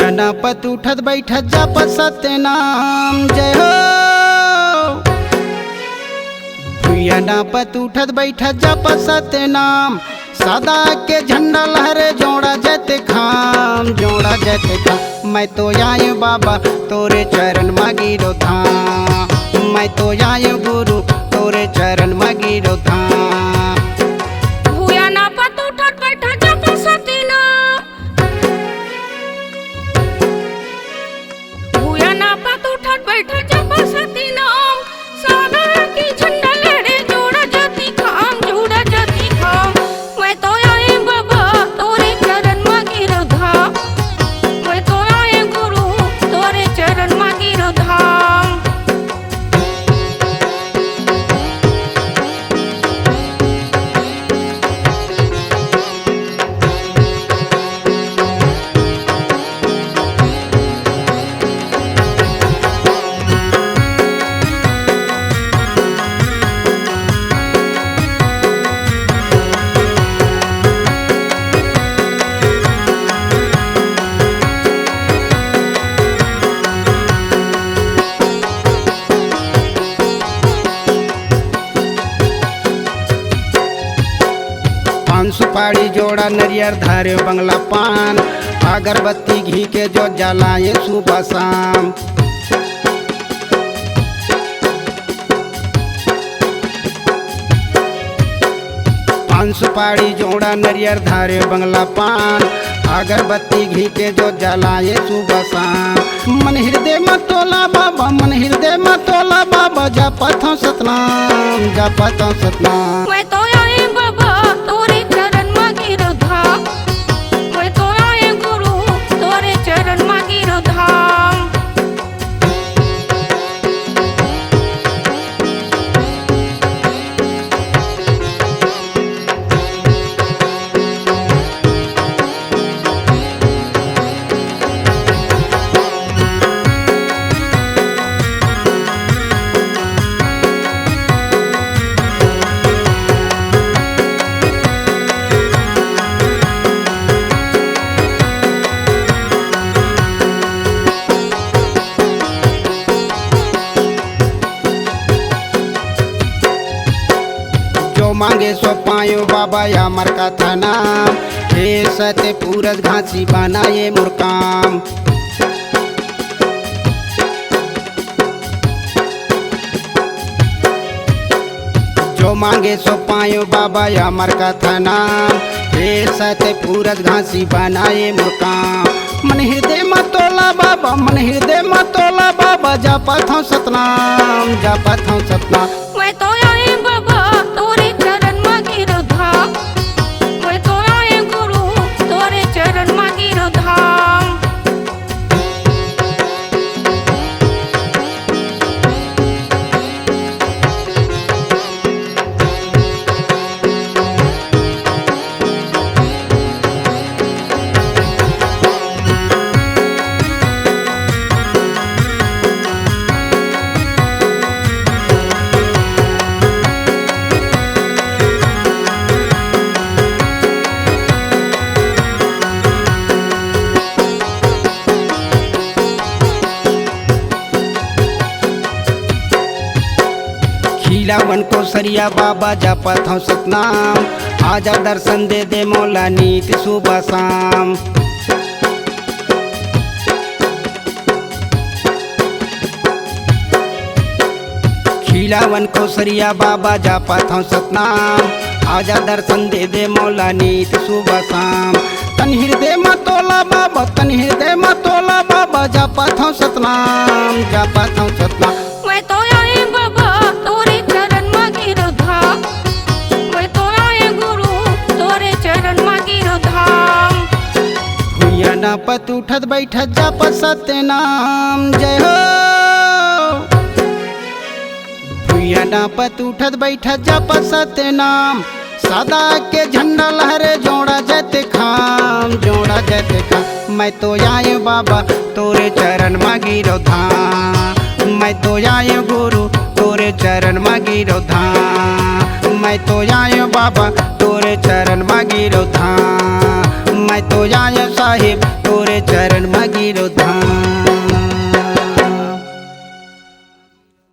भुइया ना पत उठत बैठत जप सत्य नाम जय हो। भुइया ना पत उठत बैठत जप सत्य नाम, सदा के झंडा लहरे जोड़ा जते खाम, जोड़ा जते खाम। मैं तो आय बाबा तोरे चरण मागिरो थाम, मैं तो आय गुरु तोरे चरण मागिरो थाम। भुइया ना पत उठत बैठत जप सत्य नाम, भुइया ना पत उठत बैठत जप सत्य नाम, सदा के झंडा लहरे जोड़ा जते खाम, जोड़ा जते खाम। मैं तो आए बाबा तोरे चरण मागिरो धाम, मैं तो आए गुरु तोरे चरण मागिरो धाम। पान सुपारी जोड़ा नरियर धारे बंगला पान, अगरबत्ती घी के जो जलाए सुबह शाम। पान सुपारी जोड़ा नरियर धारे बंगला पान, अगरबत्ती घी के जो जलाए सुबह शाम। मन हृदय में तोला बाबा, मन हृदय में तोला बाबा, जपत हूँ सतनाम, जपत हूँ सतनाम। मैं तो आए बाबा तोरे चरण मागिरो धाम, मैं तो आए गुरु तोरे चरण मागिरो धाम। जो मांगे सो पायो बाबा अमर का था नाम, हे सत्य पूरत घासी बनाए मुरकाम। जो मांगे सो पायो बाबा अमर का था नाम, हे सत्य पूरत घासी बनाए मुरकाम। मन हृदय में तोला बाबा, मन हृदय में तोला बाबा, जपत हूँ सतनाम, जपत हूँ सतनाम। मैं तो आए बाबा तोरे चरण मागिरो धाम, मैं तो आए गुरु तोरे चरण मागिरो धाम। खिलावन को सरिया बाबा जपत हूँ सतनाम, आजा दर्शन दे दे मौला नीत सुबह शाम। खिलावन को सरिया बाबा जपत हूँ सतनाम, आजा दर्शन दे दे मौला नीत सुबह शाम। तन हृदय में तोला बाबा, तन हृदय में तोला बाबा, जपत हूँ सतनाम, जपत हूँ सतनाम। मैं तो आए बाबा तोरे चरण मागिरो धाम, मैं तो आए गुरु तोरे चरण मागिरो धाम। भुइया ना पत उठत बैठत जप सत्य नाम जय हो। भुइया ना पत उठत बैठत जप सत्य नाम, सदा के झंडा लहरे जोड़ा जते खाम, जोड़ा जते खाम। मैं तो आय बाबा तोरे चरण मागिरो धाम, मैं तो आय गुरु तोरे चरण मागिरो धाम। मैं तो आय बाबा तोरे चरण मागिरो धाम, मैं तो आय साहिब तोरे चरण चरण में गिरो धाम।